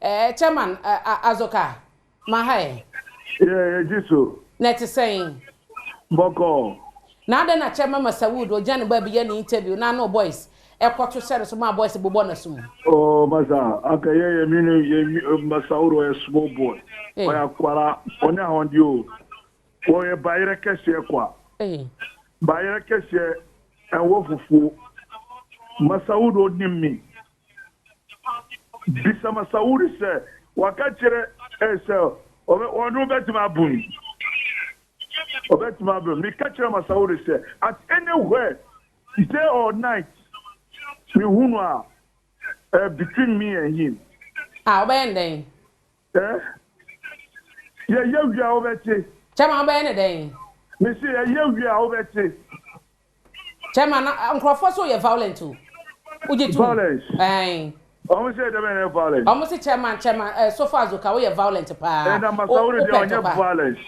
chairman Azoka mahai jiso net saying boko na de na chairman Masawood o Jan ba biye ni interview na no boys ekwoto share so ma boys bobo na sum oh masa akaye minu ye Masauro a small boy oya kwara onya hondi o oye bayire kese kwa bayire kese enwo fufu Masauro nimmi bisa Masauro se wakachire ese onu betima bun obetima bun mi kachire Masauro se at anywhere day or night me hunu between me and him obeying yeah we are obeti chama obeying den me say yeah we are obeti chama nkrofo so you violent too uji too violence almost say the violence almost chairman so far Azoka we violent pa and Masauro dey on violence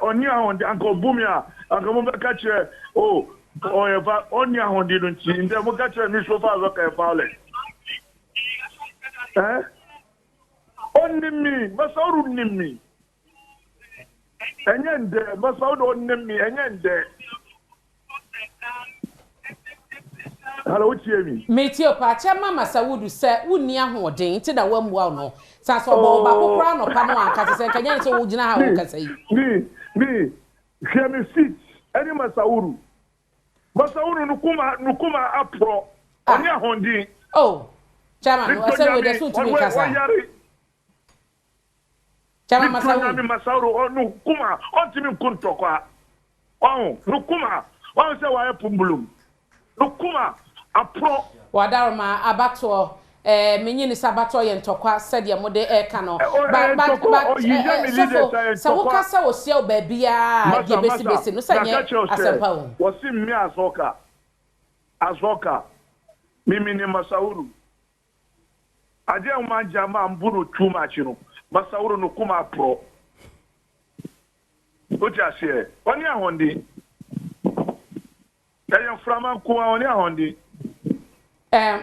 oni ahonde anko bumia anko mo ka kire eva oni ahonde no nti nde mo ka kire ni so far Azoka violence onimi Masauro nimi enyende Masauro onimi enyende Hello, what's your name? Metio pa chairman Masawood say wonni ahoden ti da wamua no sa so bo ba kokora no pa no anka se kanya so wo gina ha wo kasa yi me hear me sit any Masauro nukuma apro oni ahonden chairman no say we dey so to me kasa chairman Masauro nukuma ontimi kuntokwa nukuma say wa pumbulum nukuma apro wadarma abato menyini sabato ye ntokwa sede mo de eka no so wo kasa wo sia wo baabia ge besi no sanye asempa wo wosi mi azoka mimi ni Masauro ade uma jama mburu too much no Masauro nukuma apro o ja se oni ahonde Eyan Framan kuwa oni ahonde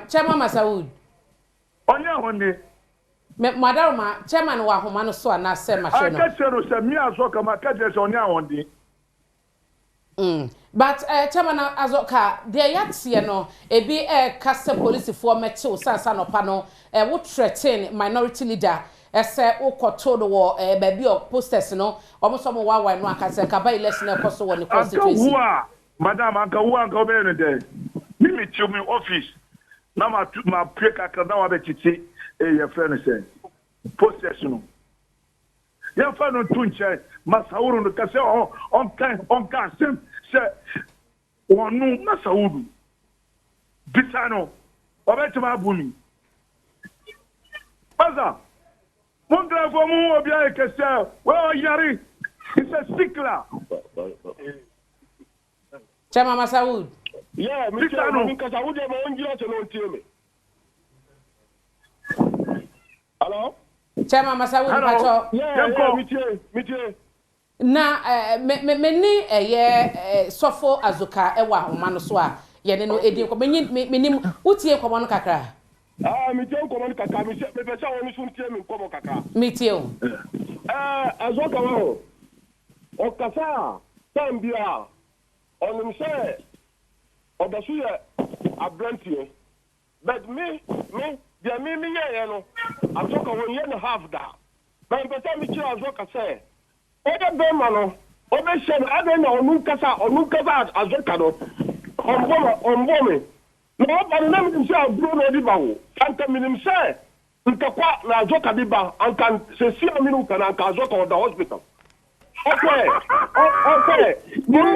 chairman Masawood oni ahonde madarma chairman wa homa no so na se ma hwe no akachero se mi Azoka makaje se oni ahonde but chairman Azoka there yatie no ebi kase police for meche sansa no pa no wo threaten minority leader ese ukoto do wo baabi o posters no omoso mo wa no akase kaba election e koso wo ni constituency Madam, anka obe no dey. Me chill me office. Na ma break akada wa be titi your friend say. Process no. Ya fa no tunche Masauro no kase on kan sem say wonu Masauro. Bisano. Obe tima bumi. Baza. Mon gravo mu obi ay kase we yari. It's a stickler. Chairman Masawood. Yeah, me Masawood e mo onjira se no ntie me. Hello? Chairman Masawood pacho. Yeah, me tie. Na me ni sofo Azoka e wa homa no so a ye ne no edin ko menim utie ko no kakra. Me tie ko no kakra me pesa woni so ntie me ko kakra. Me tie o. Azoka wa o kasa tambia on say obasu ye abrantie but me dia me ye no Azoka won ye no half da but pesa me chi Azoka say oda be ma no obe she ade na onu kasa Azoka no ombo me no ba na me say abro no di bawo anta minim say ntakwa na Azoka di ba anka se si aminu kana anka Azoka oda hospital. Okay. Me say,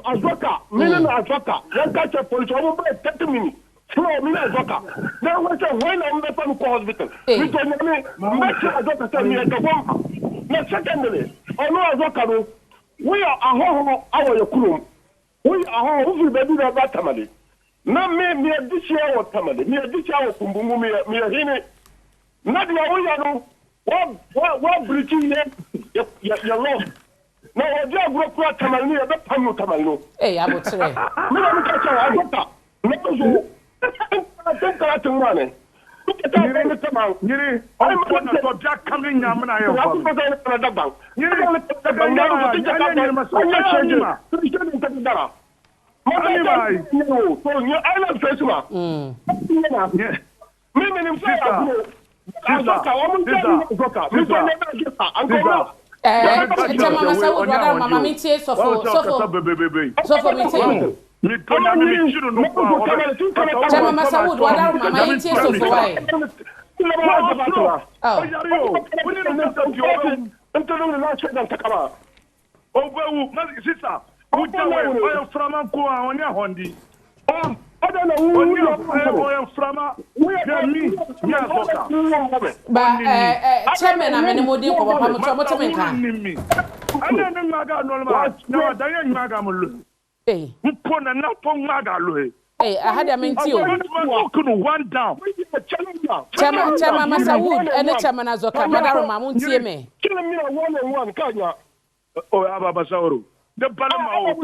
Azoka, Azoka, let's catch a police, 30 minutes. Flow, me Azoka. Then we say, when I'm the one call hospital. We told me, make sure Azoka tell me at the one. Now, secondly, I know Azoka, we are a whole hour of we are who baby that tamale. Na me this year what tamale. Me this year kumbungu me hini. Na dia we no what breaching your law. No, I just broke for Tamalino, the Pamu Tamalino. Hey, I would say. I got that. I think I can run it. Look at that. I'm going to Jack coming now. I'm going to bank. You Mama meeting so for meeting. Mama Sawood, what are Mama meeting so for why? Chairman, I'm in a mood hey, I had a mentee. One down. Chairman Masawood, and the chairman as a camera, Mamun Tieme. Killing me 1-on-1, Kanya. Oh, Abasauru. The Balama,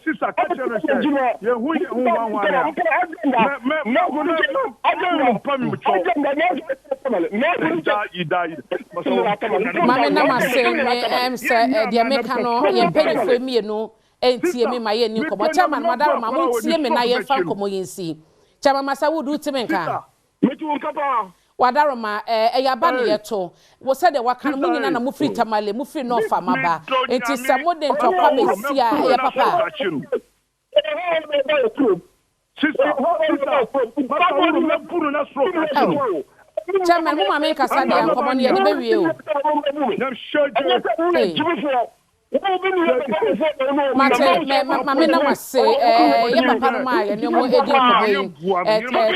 sister, catch your you're who entie me maye ni komo chairman madam ma mo tie me na ye fa komo yensi chairman Masawood do time nka metu nkapa wadaro ma ya ba ne yeto wo se de waka no nyina na mo free tamale mo free no fa maba enti samo de ntokwa mesi a ya papa chairman mo ma me kasa de nkomo ne ye de bewie o Mame na wase ye papa no ma ye nyomo edi komoyi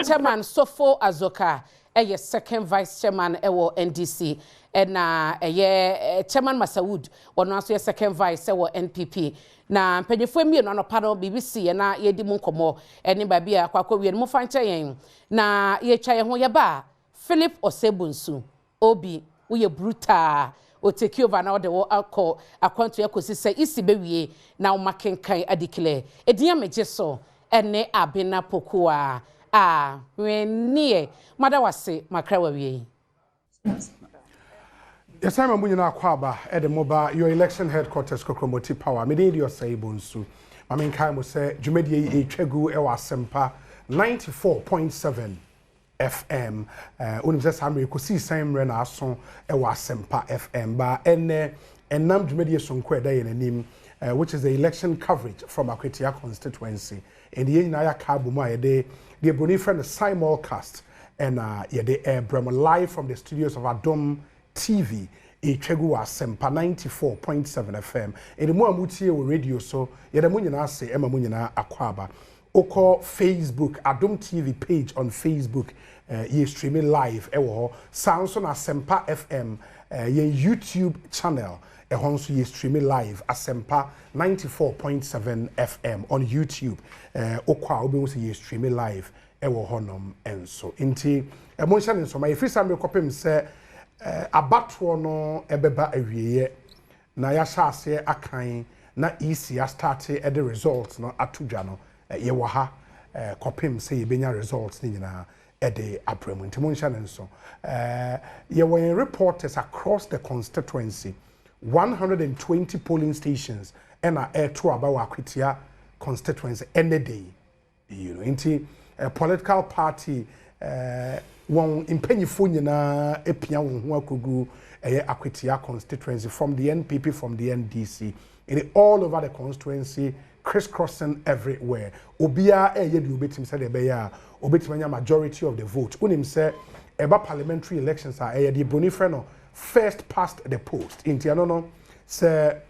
chairman Sofo Azoka ye second vice chairman ewo NDC na ye chairman Masawood wono aso ye second vice ewo NPP na mpanyefo emi no anopa no BBC na ye di mu nkomo eni ba bia akwa wie no mo fanche yen na ye twa ye ho ye ba Philip Osebunsu obi wo ye brutal o take over na de wo akọ akwanto yakosi se isi bewie na o makenkan adiclare edian meje so ene abena pokoa wenie mada wase makra wawie yes I'm munyina akwaba Edemoba your election headquarters Kokromoti power me dey your say bonsu mamenkan mo se dwumedie etwagu e wasempa 94.7 FM unimse samre ko si samre na aso e wasempa FM ba enam dwumedie sonko e da ye nanim which is the election coverage from Akwatia constituency and the nyina ya kabo mu ayede the broni friend simulcast and yede airbrem live from the studios of Adom TV etwagu wasempa 94.7 FM and mu amutie wo radio so yede mu nyina ase ema mu nyina akwaba Oko Facebook, Adom TV page on Facebook, ye streaming live, Sounds on Asempa FM, ye YouTube channel, also ye streaming live, Asempa 94.7 FM on YouTube, Okwa obi ye streaming live, honom and so. Inti, emotion and so my first time copy say, abatuo no ebeba awiye, na yasha se akan, na easy starte the results no atudwa no. Ye waha kopim say benya results ni nyina ede apremu ntimo nsha nenso ye were reporters across the constituency 120 polling stations and air to about Akwatia constituency any day you know into a political party won impanyifo nyina epia won ho akogu Akwatia constituency from the NPP from the NDC in all over the constituency crisscrossing everywhere. Obia ye di obetim say de be ya obetim majority of the vote. Unim say eba parliamentary elections are the broni friend no first past the post. Inti ano no say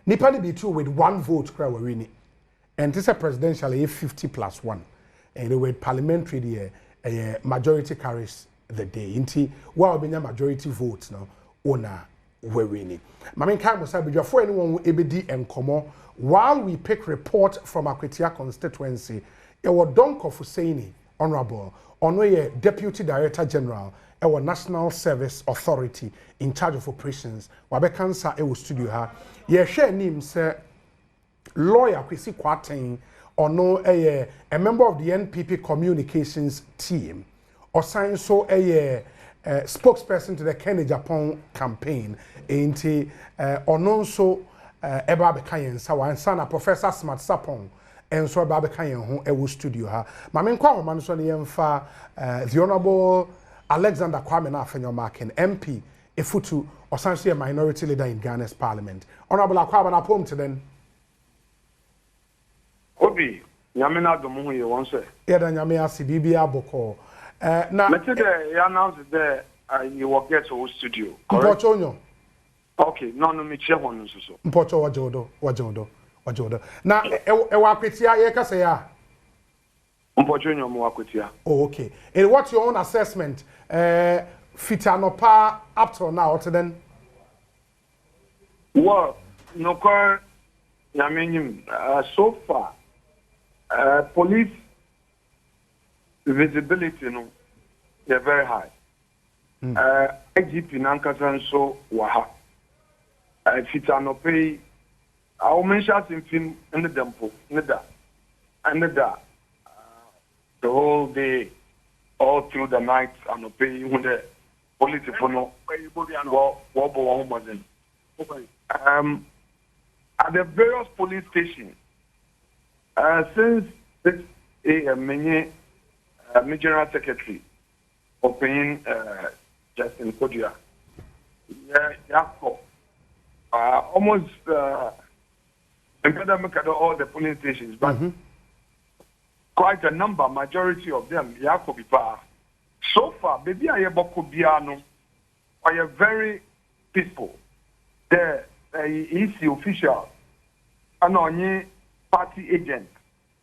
nipa ni be two with one vote kra we win. And this a presidential 50+1. And with parliamentary the majority carries the day. Inti wa obenya majority votes no ona we win. Mamen kan mo say bidwafo anyone ebedi enkomo while we pick report from Akwatia constituency, ewo Donko Fusaini Honorable Onoye Deputy Director General our National Service Authority in charge of operations wabekansa ewo studio ha ye hwe nim say lawyer Kwesi Kwaten ono a member of the NPP communications team osan so spokesperson to the Kenya Japan campaign enti ono so eba beka yen sa wansa na Professor Smart Sapon enso eba beka yen ho ewo studio ha ma me nkwa homa no so ne yemfa the honorable Alexander Kwame Nafenyomakin MP Efutu osan a minority leader in Ghana's parliament. Honorable Kwame na pom to then Obi nyame na Adom hu ye won say yeah da nyame ase bibia boko na mete de you announce there you will get to studio correct Mpocho okay no me che hon so Mpocho wajodo na ewa Akwatia ye kase ya Mpocho nyo mo Akwatia oh okay and what's your own assessment Fitanopa up till now then well no car nyame so far police visibility no they're very high. IGP Nankasan so waha. Fitano pay our mentions in film in the dempo, nida, the whole day, all through the night, and pay when the police for no at the various police stations, since 6 a.m. my General Secretary opening Justin Kodia. Almost all the police stations, but quite a number, majority of them, so far, baby, I are very peaceful. The EC official, and only party agent,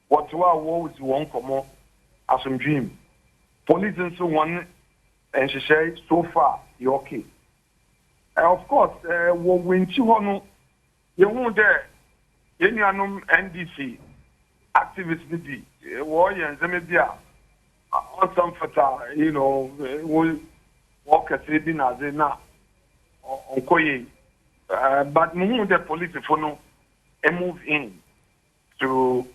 what was one common as some dream. Police and so on, and she said, so far, you're okay. Of course, when you want there, NDC activists, warriors, on some fata, will walk a saving as they now on Koye. But the police for move in to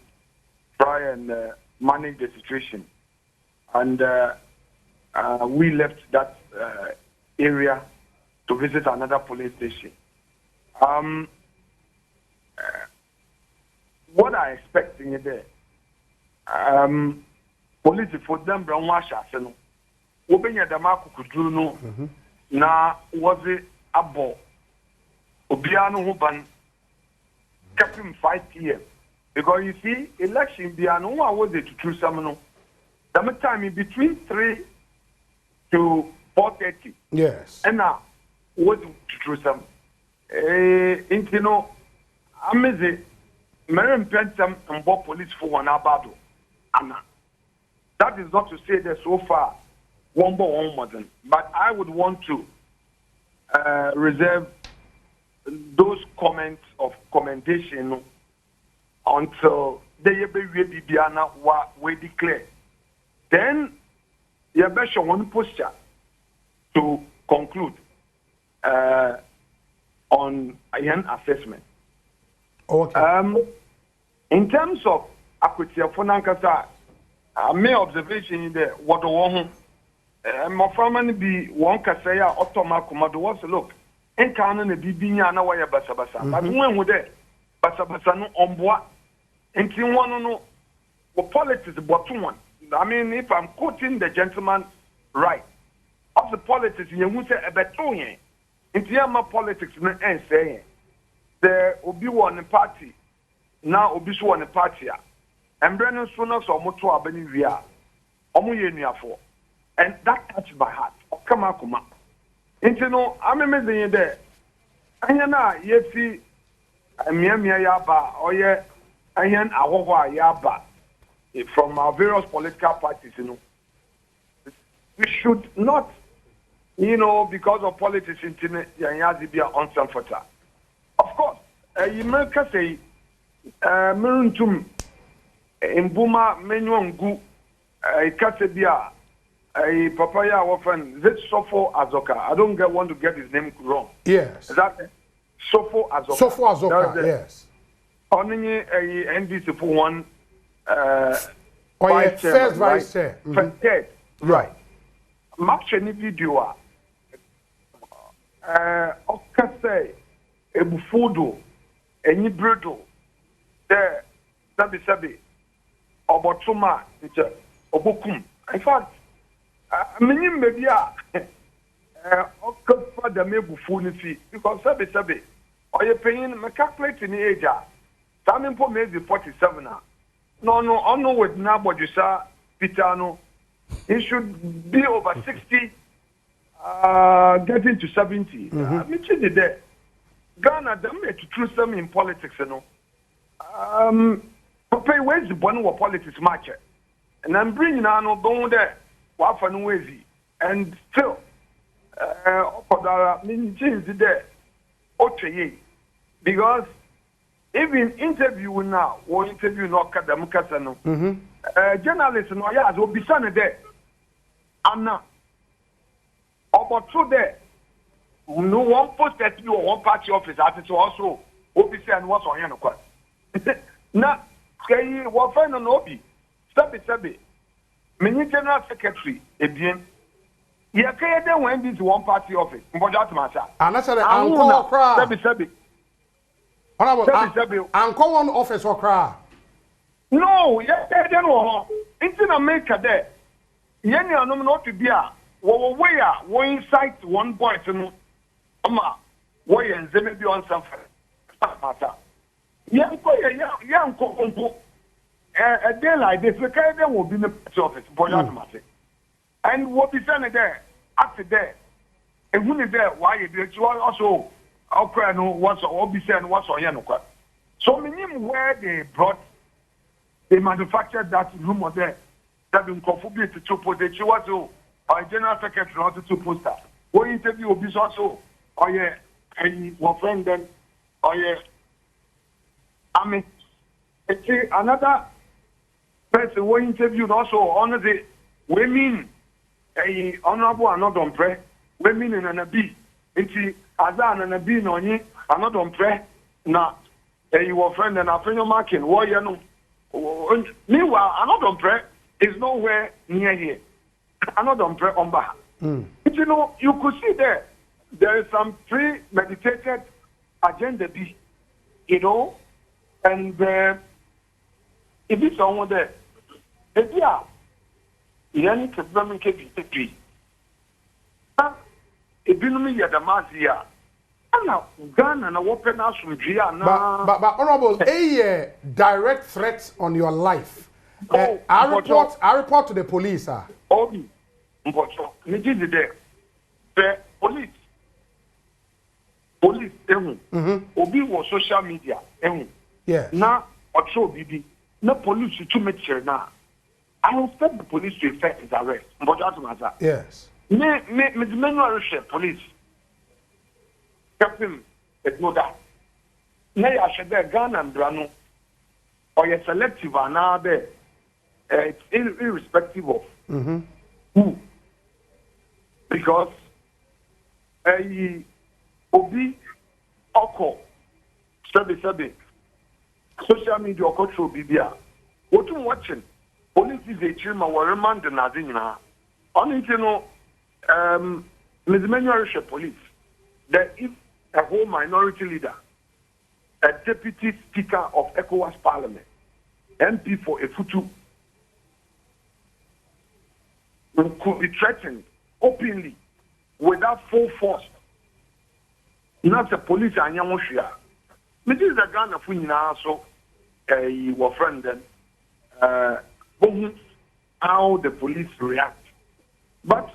try and manage the situation. And we left that area to visit another police station. What I expect in there, police for them brown wash aseno. Obenya damako kudru no na was it abo obiano ho ban kept him 5 p.m. Because you see, election biano was it to choose some that time in between 3 to 4:30. Yes. And now was to choose some. Amazing. Mary Pentam and Bob police for one abado. Anna. That is not to say that so far one more than, but I would want to reserve those comments of commendation until they be Bibiana we declare. Then you better show one posture to conclude on an assessment. Okay. In terms of Akwatia Fonankasa, my observation in there, what the one my family be one Kasaya Otomakuma was look, and Canon and Bibinia and Awaya Basabasa. But when would they Basabasa no on bois? And Tiwano no politics but one. I mean, if I'm quoting the gentleman right, of the politics, you would say a betoyen. In Tiama politics, and saying there will be one party now, will be one party. And Brennan Sunas or Moto Abenivia, Omuya for. And that touched my heart. Come on. And you know, I'm amazing there. And you know, you see, Miami Yaba, or yeah, and Awa Yaba. From our various political parties, we should not, because of politics, be on some footer. Of course, you may say, Meruntum, in Buma, Menuangu, Kasebia, a papaya often, this Sofo Azoka. I don't want to get his name wrong. Yes. Is that Sofo Azoka? Sofo Azoka, yes. Only a NDC for one. Vice chair, first vice chair. First chair, right. Match any video. Okase, Ebufodo, any brutal. There, Sabi, Obotuma, Obokum. In fact, many media Okafa the Mebufunity because Sabi, or you're paying my calculating the age. Some people maybe 47 now. No, with nobody, sir, Pitano. He should be over 60, getting to 70. Which is there. Ghana, they made to choose them in politics, you know. Papa, where's the one of politics match? And I'm bringing on going there, Wafan Wezi, and still, Minjin there, Oche, because even interview now, or interview no Kadamukasano, journalists no yas will be son there. Anna, about two there. No one post that you one party office at it also. Obviously, and what's on your now, say what friend on Obi, Sabi, many general secretary, Edian. You can't when this one party office, but that's my son. And that's an uncle. Sabi. Uncle one office or cry. No, yes, I don't know. It's in America there. Yenny are not to be a way inside one boy to way and they may be on something. Young a day like this, the Canadian will be in the office, but not matter. And what is done there, after there, and who is there, why you also. I'll cry no what's all be said what's on Yanuka. So meaning where they manufactured that rumor there that been contributed to two post the Chiwazo or general secretary not to poster. What interview will be also or yeah and one friend then or yeah I mean another person who interviewed also on the women a honorable and not on prayer women in an abbey into Azan and a bean on ye, I'm not on prayer. Now, you were friend and a friend of marking, warrior. Meanwhile, I'm not on prayer, is nowhere near here. I'm not on prayer on Baha. You know, you could see there is some premeditated agenda B, you know, and if it's someone there, if you are, you need to communicate with the Ebinumi Yadamazia. Ghana na wopen asumdria na. But honorable, a direct threat on your life. I report to the police, sir. Obi, mbocho. Niji there. The police, Obi was social media, Yeah. Na ocho bibi. Na police to make sure na. I expect the police to effect his arrest. Mbocho Yes. Me police. Captain, it know that. Nay, I should be Ghana and Brano. Or you're selective and now there. It's irrespective of who. Because Obi Oko Sabi social media control Bibia. What you watching? Police is a chairman or remand the Nazina. Only you know. Ms. Police, that if a whole minority leader, a deputy speaker of ECOWAS Parliament, MP for a Futu, could be threatened openly without full force, not the police and Yamoshia. This is the Ghana Funina, so your friend then, how the police react. But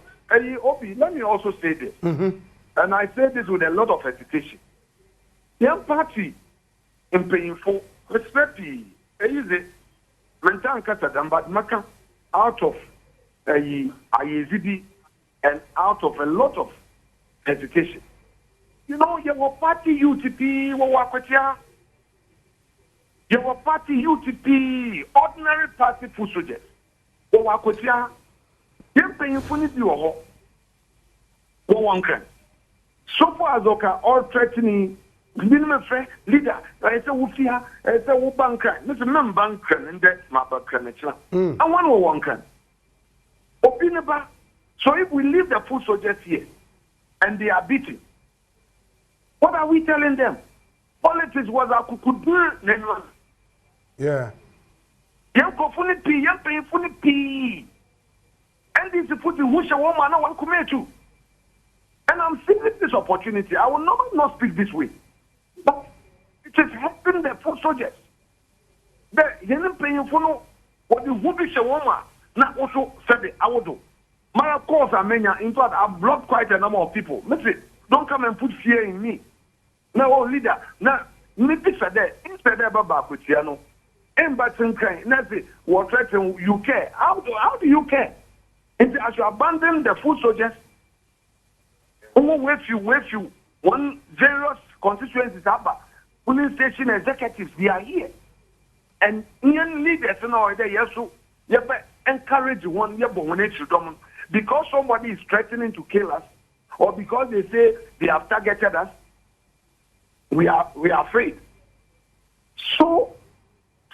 Obi, let me also say this, and I say this with a lot of hesitation. Young party in paying for respect, easy, mental katadam, but maka out of IAZD and out of a lot of hesitation. You know, your party UTP, Akwatia, your party UTP, ordinary party full soldiers. Akwatia, yɛn mpanyinfo ni bi wɔ hɔ. Wɔn nkran. So far as okay, all threatening. Minimum friend leader. I say Wufia. I say Wubankran. This is non bankran and that my bankran. I want one can. Opinaba. So if we leave the food soldiers here and they are beating, what are we telling them? Politics was a kukudu. Yeah. Young Kofuni P, young Payfuni P. And this is putting Husha woman, I want to commit to. And I'm seeing this opportunity. I will not speak this way. But it is helping the food soldiers. The young Payfunu, what the Hubisha woman, not also said I will do. My course, I mean, in fact, I've blocked quite a number of people. Listen, don't come and put fear in me. Now, leader, now, maybe for that, instead of Akwatia, embassy crime, nothing, what threaten you care. How do you care? And as you abandon the food soldiers, with you, one various constituencies, police station executives, they are here. And Indian leaders, yes, so you encourage one, because somebody is threatening to kill us, or because they say they have targeted us, we are afraid. So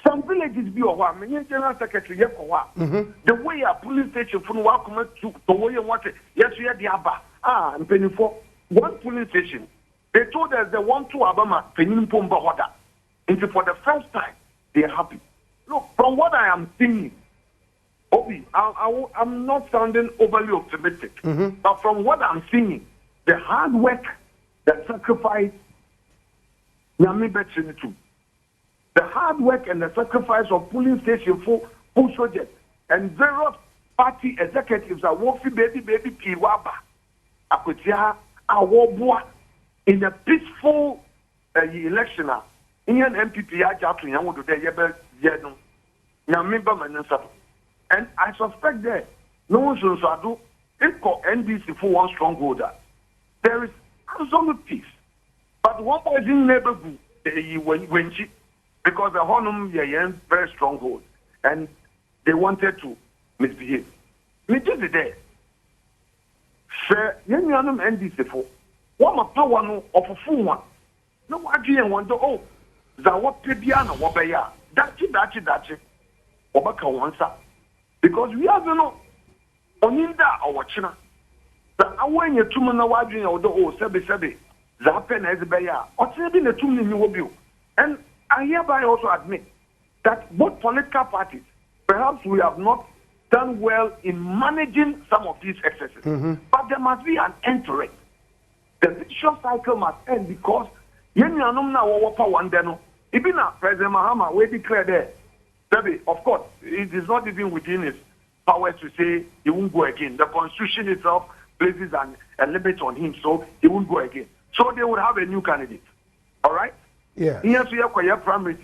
some villages be over. General Secretary the way a police station from welcome to the way you want it. Yes, we are the Abba. And penny for one police station. They told us they want to Abama penny pomba order. And for the first time, they are happy. Look, from what I am seeing, Obi, I'm not sounding overly optimistic, but from what I'm seeing, the hard work, the sacrifice, the hard work and the sacrifice of police station for food soldiers and various party executives are working baby Piwaba, Akwatia, Awobua in a peaceful election. Indian MPP Ajatu Yamudu de Yebe Yedum, Yamimba Manasa. And I suspect that no one should do it for NDC for one strongholder. There is absolute peace. But one person never go because the Honum is very stronghold and they wanted to misbehave. Me just there. Sir, Yanyanum NDC for one power no of a full one. No again wonder Zawa Pibiana Wabaya. Dachi. Obaka Wansa. Because we have Oninda or China. The away your two man waging or the Zapen as a bayer, or saving the 2 million will. And I hereby also admit that both political parties, perhaps we have not done well in managing some of these excesses. But there must be an end to it. The vicious cycle must end because even President Mahama will declare there. Of course, it is not even within his power to say he won't go again. The Constitution itself places a limit on him, so he won't go again. So they would have a new candidate. All right? Yeah. Yes, we have primary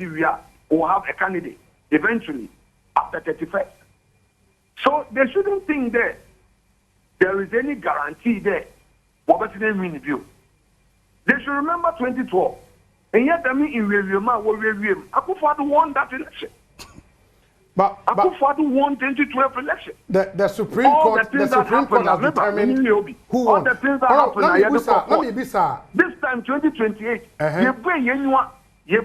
will have a candidate eventually after 31st. So they shouldn't think that there is any guarantee there. What didn't mean view? They should remember 2012. And yet, I mean, in Akufo-Addo won that election. But Akufo-Addo won 2012 election. The Supreme Court has determined who all the things that happened. Let me be sir. This time, 2028, you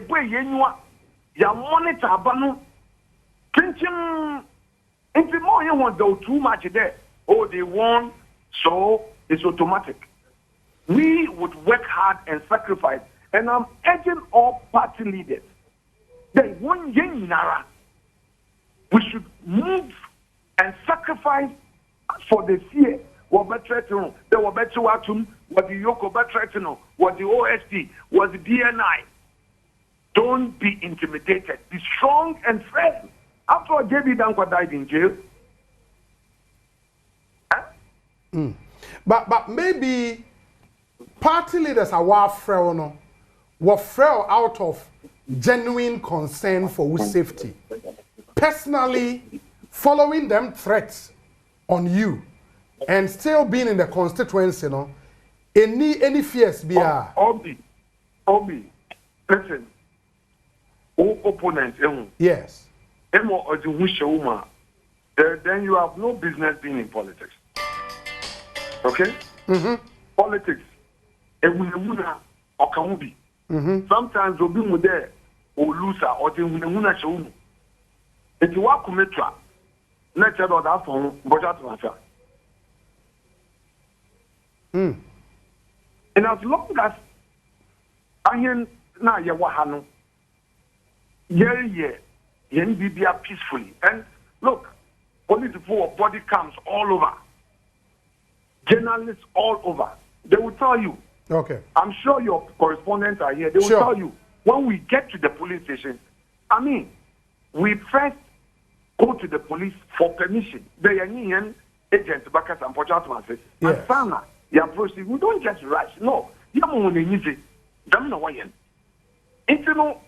monitor Abanu. If you want to too much there, they won, so it's automatic. We would work hard and sacrifice. And I'm urging all party leaders that one Nara, we should move and sacrifice for the fear. What better to there were better what the Yoko better to what the OSD, what the DNI. Don't be intimidated. Be strong and firm. After JB Dankwa died in jail. Huh? But maybe party leaders are frail were frail out of genuine concern for whose safety. Personally, following them threats on you and still being in the constituency, any fears be Obi, listen. All opponents, yes. Emo or the wish woman, then you have no business being in politics. Okay? Politics. Sometimes you'll be there or loser or the show. If you walk metra, not about that phone, but that's matter. And as long as I am now, you wahano, yen be peacefully. And look, political body comes all over, journalists all over. They will tell you. Okay. I'm sure your correspondents are here. They will tell you when we get to the police station. I mean, we first go to the police for permission. They are Indian agents, backers and portals. And Sana, you approach. We don't just rush. No, you don't need it. Don't know why. It's no,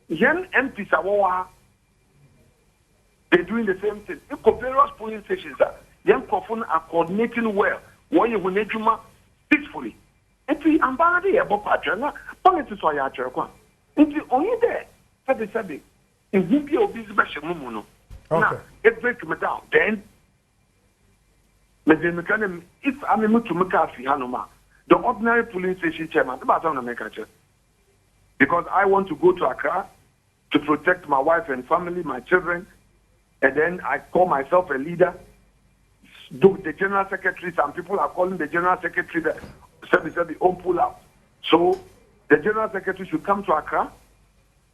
young MPs are they're doing the same thing. The various police stations are young coffin are coordinating well. Why you will peacefully. And the ambassador about Patrona, politics are your one. And only there, Saturday, in whom you be special Mumuno. Now, it breaks me down. Then, if I'm able to make a Hanoma, the ordinary police station chairman, about on a because I want to go to Accra to protect my wife and family, my children, and then I call myself a leader. The general secretary, some people are calling the general secretary the pull out. So the general secretary should come to Accra.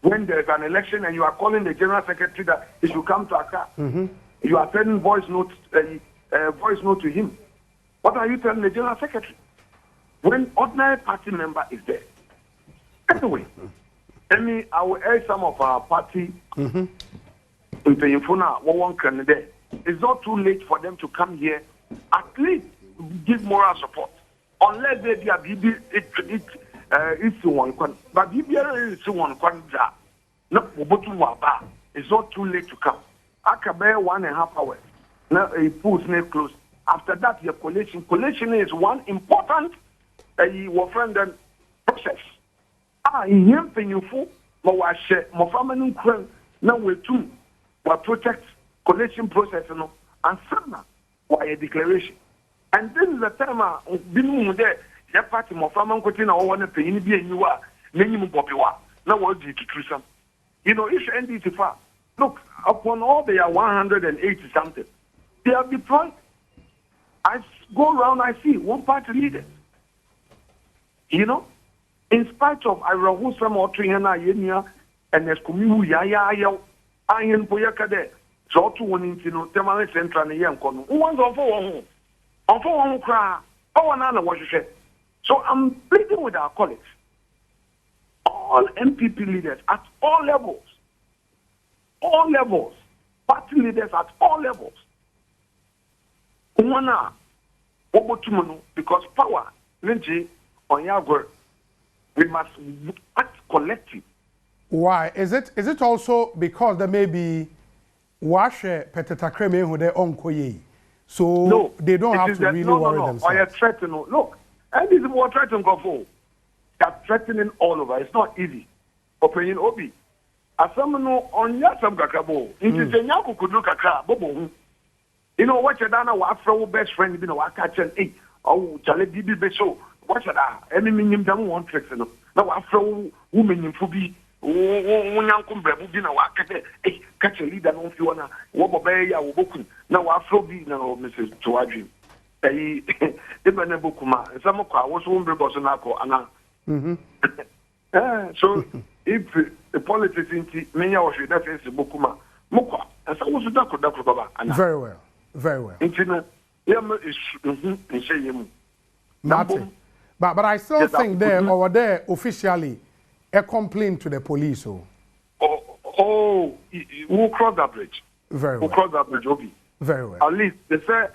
When there's an election and you are calling the general secretary that he should come to Accra, you are sending voice note to him. What are you telling the general secretary? When ordinary party member is there. Anyway, I will urge some of our party in Payinfuna, one candidate. It's not too late for them to come here, at least give moral support. Unless they be a BB, it's one quan. But BB is one quan. No, it's not too late to come. I can bear 1.5 hours. Now, a pool snake close. After that, your collation. Collation is one important process. In him, Penufu, my family, now we're two, what protect collation process, and some why a declaration. And this is the time I've been there. That party, my family, continue. I want to pay any be you are, minimum popular. Now, what do you to some? If NDC far, look, upon all they are 180 something, they are deployed. I go around, I see one party leaders. In spite of I wrote some or Triana and there's community, I am Poyaka. So to one into Tamale Central and Yankono. One's on for one cry. Oh, another what you said. So I'm pleading with our colleagues, all MPP leaders at all levels, party leaders at all levels. Umana, Obotumunu, because power, Linji, on Yagor, we must act collective. Why? Is it also because there may be wash peteta kreme who they onkoye? So no, they don't have to really worry themselves. Or you're threatening. Look, and this is what threatening go for. They're threatening all over. It's not easy. Opinion Obi. As someone on Yasam Kakabo, into Senyaku could look at crab, Bobo. What you're done, our Afro best friend, I catch an eight. Oh, Charlie Bibi Beso. What should I? Any minimum don't want tricks. Now, Afro woman in Fubi. Catch a leader on Fiona, Wobbeya, Wobokun. Now, Afro be now, Mrs. Tuadri. Ibn Bukuma, some of our was one Bosonako, Anna. So, if the politics in many hours, that is Bukuma, Muka, and so was Dako. Very well, very well. But I still think there over there officially a complaint to the police. We'll cross that bridge. Very well. We'll cross that bridge, Obi. Very well. At least they say,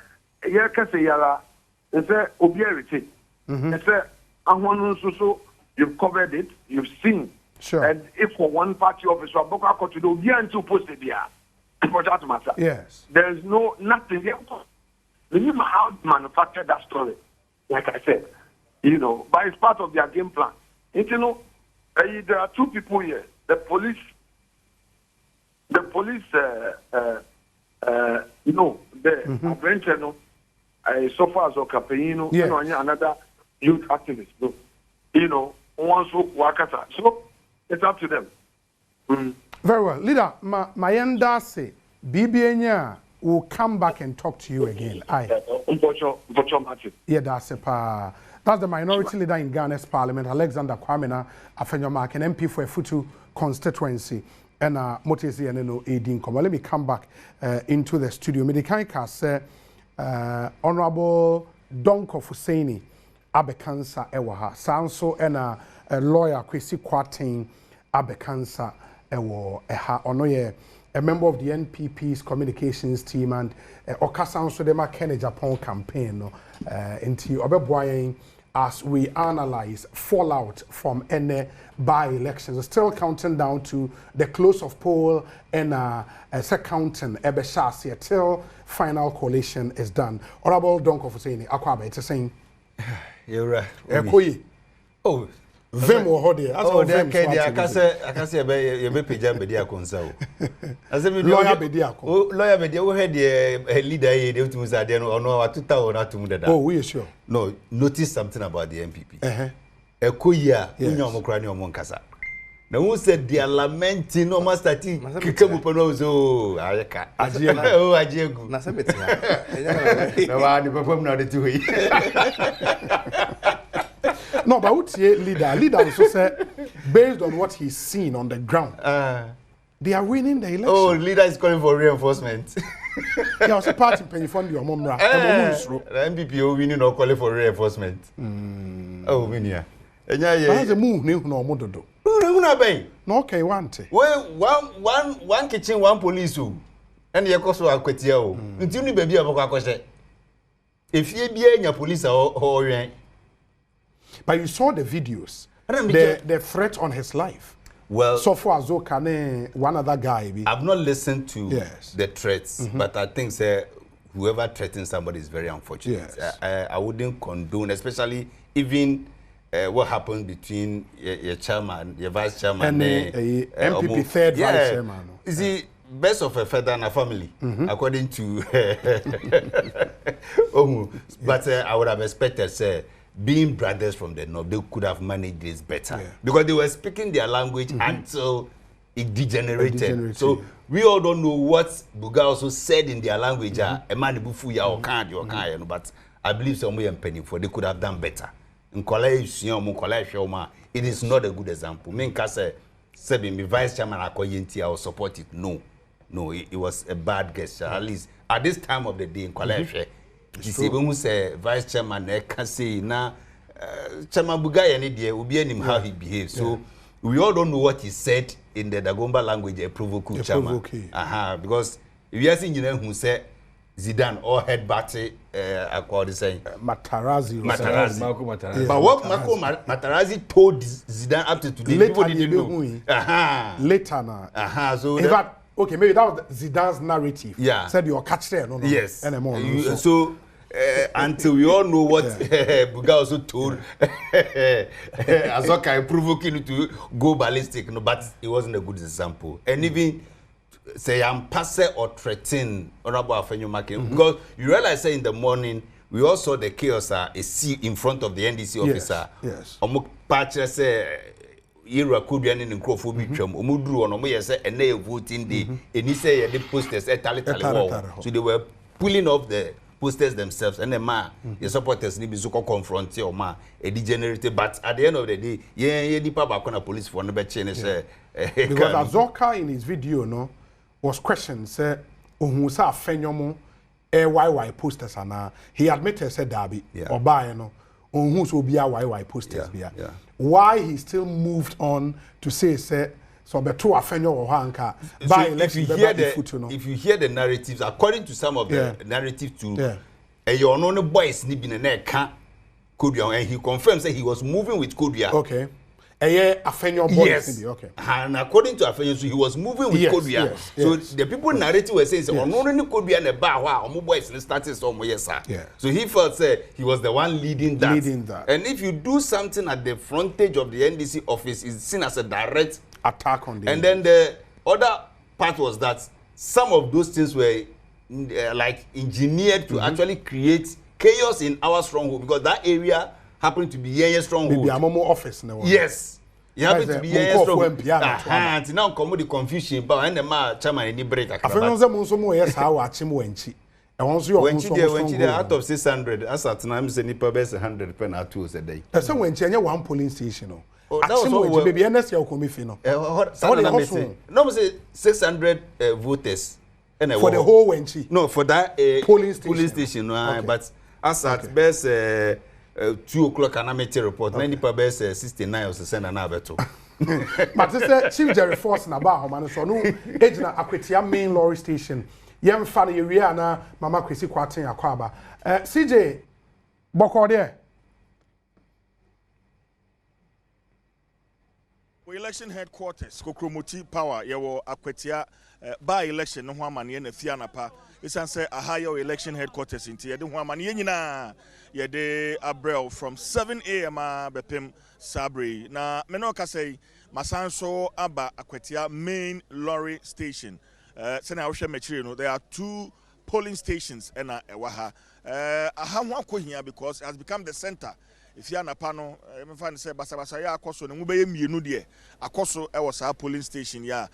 they say, Obiarity. They say, so you've covered it, you've seen. Sure. And if for one party officer, Boko to do, and two posted there. For that matter. Yes. There's nothing there. Remember how to manufacture that story, like I said, but it's part of their game plan. There are two people here. The police no, the adventure, no, so far as Ocapino, you know, another youth activist, no, you know, once Wakata. So it's up to them. Very well. Leader, my end say, BBN will come back and talk to you again. Yeah, that's a that's the minority leader in Ghana's parliament, Alexander Kwamena Afenyomark, an MP for a Futu constituency. And Motesi and no Edin come. Let me come back into the studio. Medikai say Honorable Donko Fuseni Abekansa Ewaha. Sanso and a lawyer Kwesi Kwatin Abekansa Ewo Eha Onoye, a member of the NPP's communications team and Okasanso Dema Kennedy Japan campaign no into Obeboying as we analyze fallout from any by-elections. Still counting down to the close of poll and counting Ebeshasi till final collation is done. Honorable Donko Fuseni, Akwabe, it's saying. You're right. Oh, Vem or Hodi. Oh, I can say you may pay Bedia Conso. As a lawyer Bedia. Oh, lawyer Bedia, we had a leader here to Muzadian or no, 2000. Oh, we are sure. No, notice something about the MPP. A Kuya, Union Cranium Moncasa. Now, who said they are lamenting no master tea? Kikabuponozo, Ayaka. Oh, I do. Nasabit. No, I perform not the two. No, but what's leader also said, based on what he's seen on the ground, they are winning the election. Oh, leader is calling for reinforcement. Yeah, was a party penny fund your mom. The MPP winning or calling for reinforcement. Oh, Minia. That's a move, no mododo. No, okay, one. Well, one kitchen, one police, and the cost of Akwatia. Until you baby of Akwatia. If you be in your police or but you saw the videos, the threat on his life. Well, so far as one other guy. I've not listened to the threats, but I think whoever threatens somebody is very unfortunate. Yes. I wouldn't condone, especially even what happened between your chairman, your vice chairman, and the MPP third vice chairman. You see, best of a feather in a family, according to but I would have expected, being brothers from the north, they could have managed this better because they were speaking their language until it degenerated. So we all don't know what Buga also said in their language. But I believe somewhere in Penny for they could have done better. It is not a good example. Me vice chairman I will support it. No, it was a bad gesture. At least at this time of the day in Kwale. Vice chairman can say now Chairman Bugaya will be how he behaves. So we all don't know what he said in the Dagomba language, a provoke chairman. Because if you are seeing who said Zidane or head batty Akwatia saying Matarazzi. But what Marco Matarazzi told Zidane up to today, people didn't know. Later now. So okay, maybe that was Zidane's narrative. Yeah. Said you're catch there, no. Yes. So until we all know what Buga also told Azoka provoking to go ballistic, no, but it wasn't a good example. And even say I'm passe or threaten Honorable Afenyomark because you realize say in the morning we all saw the chaos in front of the NDC officer. Yes. Patch say Ira could be an incrophobic Omudru on Omoyese and they voting the and he say the posters so they were pulling off the posters themselves and the the supporters need to confront your a degenerated, but at the end of the day, the Papa police for no change. Because Azoka in his video was questioned, say Ohusa Fenyomo YY posters and he admitted said Darby or buy who's will be a YY posters why he still moved on to say so beto afenyo or hanka by election if you hear the narratives according to some of the narrative to your own boys ni bin na ka Kodua and he confirms that he was moving with Kodua. Okay. Afenyo boys. Yes. Okay. And according to Afenyo, so he was moving with Kodua. So the people narrative were saying, "Oh, no, Kodua and the bar, wow, boys started somewhere, yes, sir." So he felt he was the one leading that. And if you do something at the frontage of the NDC office, it's seen as a direct attack on the. And then the other part was that some of those things were like engineered to actually create chaos in our stronghold because that area happened to be Yeye stronghold. Maybe I'm more office now. Yes. You happen to be Yeye stronghold. Now come with the confusion, but and the man chairman any break. I feel no say so more yes how watch him wenchi. E won so wenchi out of 600 as at now say nipa best 100 pen at 2 a day. E say wenchi anya one polling station no. That was so baby NS ya komi fi no. No say 600 voters. For the whole wenchi. No, for that polling station no, but as at best 2 o'clock and I report. Many people best 69 or 69 and abeto. But this Chief Jerry Force na ba man so no age na Akwatia main lorry station. Yem fa na area na Mama Kwesi Kwaten Akwaba. CJ Boko there. Election headquarters Kokromoti Power yewo Akwatia by election no ho amane na fia napa isan say ahayo election headquarters inti ye de ho amane nyina ye de abrel from 7 a.m. bepem sabre na me no ka say masan so aba Akwatia main lorry station say na wo hwe machire no there are 2 polling stations na ewa ha aha ho akohia because it has become the center. If you are na pano, me find say basa ya akoso ne mubeye mienu de akoso e wo saa polling station ya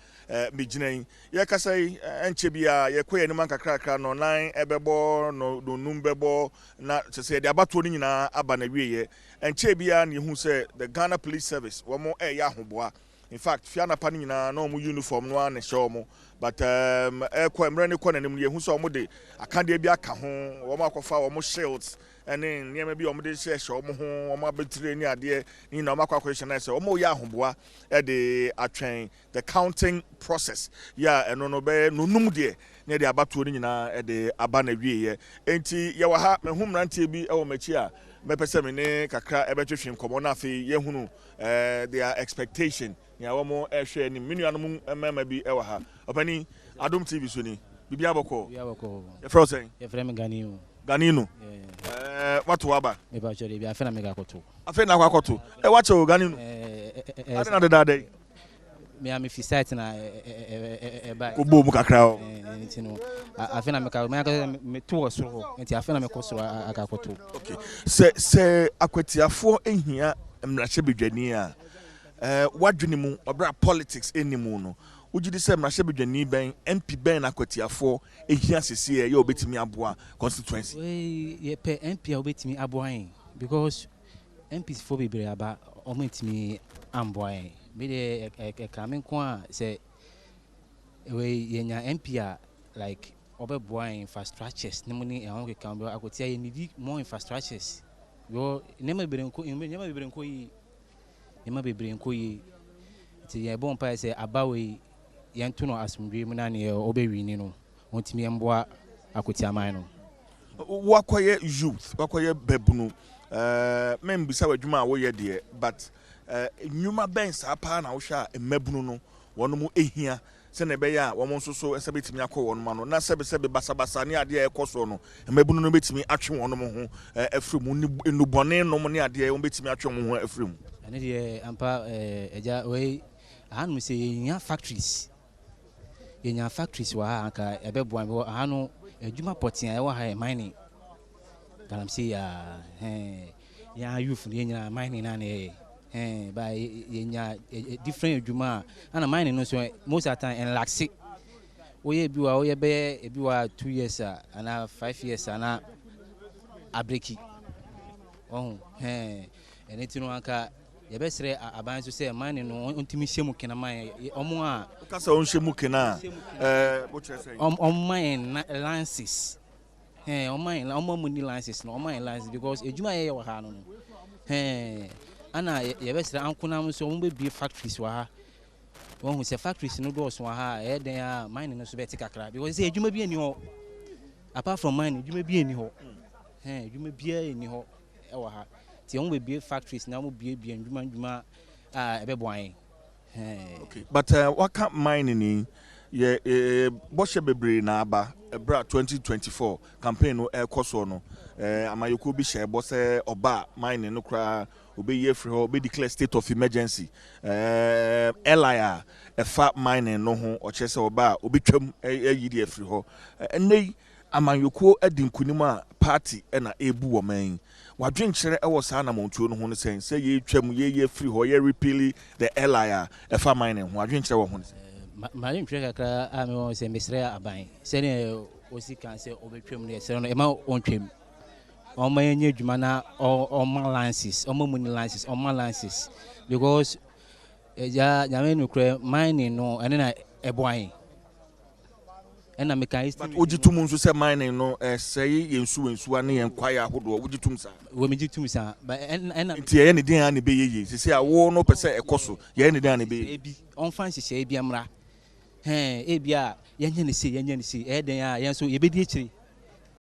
me ginan ye ka say enche bia ye koye ne man kakra no nan ebebo no numbebo na say de abato ni nyina aba na wieye enche bia ne hu say the Ghana Police Service wo mo ya hoboa. In fact fiana pa nyina na omo uniform no an show mo but ko emre ne ko nanim ye hu so omo de akande bia ka ho wo mo akofa wo mo shields ene niam bi omo de share omo ho omo abetire ni ade ni na omo akwa question say omo ya ahoboa e de atwen the counting process ya eno no be no num de ne de abatuo ni nyina e de aba na wieye enti ye wa ha mehum rantie bi e wo machi a mepese me ne kakra e betwehwem komo na afi ye hunu their expectation ya wo mo ehwe ni menuanom mama bi e wa ha opani Adom TV so ni bibia boko ye frozen ye frame Ganino what waba me ba chore bi afena me ga koto afena kwa koto e wa che Ganino adena de dade me am fi site na e ba ko bo mu kakra o enti no afena me ka me to osoro enti afena me kosoro aga koto okay se akwatiafo ehia mrache bedwani a wadwene mu obra politics enimu no ujidi se mrache bedwani ben MP ben akwatiafo ehia sese ye obetimi aboa constituency ye pe MP obetimi aboa because MPs for bebre aba omentimi amboa me de kamen kwa se we yenya MP a like obeboa infrastructures nemuni ehon ke kambe Akwatia ye need more infrastructures yo nema bebre nko yi ti ye bon pa se abawe yentu no asumdwe mu na ne obewi ni no ontimi emboa Akwatia man no wakoye youth wakoye bebunu membisa wadwuma wo ye de but nyuma ben sa pa na wo hwa emabunu no wono mu ehia se na be ya wo mo nso so ese betimi akọ wono ma no na sebe basa ne ade ekoso no emabunu no betimi atwe wono mo ho afrimu nubone no mo ne ade wo betimi atwe mo ho afrimu ane de ampa eja we anu se nya factories wa aka ebeboa me anu adwuma potia e wa ha mining galamsi ya youth ne nya mining na ne ba nya different adwuma ana mining no so most of the time en laxi oye biwa oye be ebiwa 2 years ana 5 years ana abreki ene tinu aka ye besre aban so say mining no ontimi hyemu kena man omo a kasa on hyemu kena what you say mine lances mine muni lances no mine lances because ejuma ye wa ha no ana ye besre ankunam so mo be factories wa ha won say factories no do so ha den a mine no so be tikakra because say ejuma bi ani ho apart from mine ejuma bi ani ho ejuma bi ani ho e wa ha ti on be factories na mo bie ndwuma ebeboan okay but what can mining ye boshe bebre na aba ebra 2024 campaign no ekoso no amayoko bi share bose oba mining no kra obeye free ho be declare state of emergency elia efa mining no ho o chese oba obetwam yidi free ho enei amanyɔkuo adi nkunim a party ɛna ebu wɔ man wadwenkyerɛ ɛwɔ saa na montuo no ho no sɛ yɛtwam yɛyɛ free hɔ yɛ repeal the LI a ɛfa man ne ho wadwenkyerɛ wɔ ho no madwenkyerɛ kakra a me wɔ sɛ mesrɛ aban sɛne osi kan sɛ obɛtwam no yɛsrɛ no ɛma ɔntwam ɔma yɛnyɛ adwuma na ɔma lances ɔma mu ni lances ɔma lances because nyame no korɛ mining no ɛne na ɛboan ɛna mekan wogi tum nso sɛ mining no sɛe yɛnsuwa ne yɛnkwaeɛ ahodoɔ wogi tum saa wɔmegye tum saa ɛna nti yɛyɛ ne den a ne bɛyɛye sɛsɛ a wo no pɛ sɛ ɛkɔ so yɛyɛ ne den a ne bɛyɛ ebi ɔmfa nhyehyɛe bi mmra ebi a yɛnyɛ ne se ɛyɛ den a yɛn nso yɛbɛdi akyiri